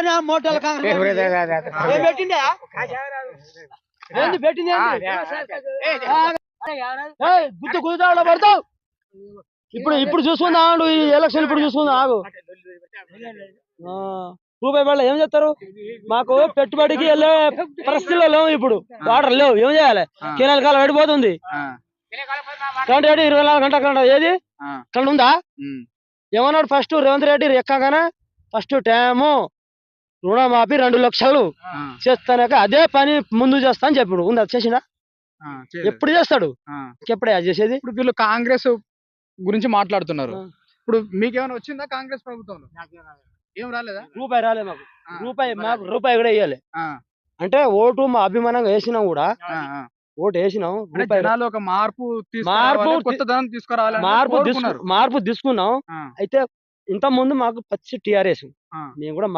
పెట్టిండా మోటార్ల కాంగ్రెస్ పెట్టిండా పెట్టింది గుర్తు కుదుతాడు పడతావు ఇప్పుడు చూసుకుందా ఆడు ఈ ఎలక్షన్ ఇప్పుడు చూసుకుందా ఆగు రూపాయి పడలే ఏం చేస్తారు మాకు పెట్టుబడికి వెళ్ళే పరిస్థితుల్లో లేవు ఇప్పుడు వాటర్ లేవు ఏం చేయాలి కెనాల్ కాలం పడిపోతుంది కరెంట్ 24 గంటల కరెంట్ ఏది కరెంట్ ఉందా ఏమన్నాడు ఫస్ట్ రేవంత్ రెడ్డి ఎక్కగానే ఫస్ట్ టైము రుణమాఫీ 2 లక్షలు చేస్తానక అదే పని ముందు చేస్తా అని చెప్పాడు ఉందా చేసినా ఎప్పుడు చేస్తాడు ఎప్పుడే చేసేది ఇప్పుడు వీళ్ళు కాంగ్రెస్ గురించి మాట్లాడుతున్నారు ఇప్పుడు మీకేమైనా వచ్చిందా కాంగ్రెస్ ప్రభుత్వంలో ఏం రాలేదా రూపాయి రాలే మాకు రూపాయి కూడా వేయాలి అంటే ఓటు మా అభిమానంగా వేసినాం కూడా ఓటు వేసినాం జనాలు ఒక మార్పు తీసుకున్నాం అయితే ఇంత ముందు మాకు పచ్చి టిఆర్ఎస్ మేము కూడా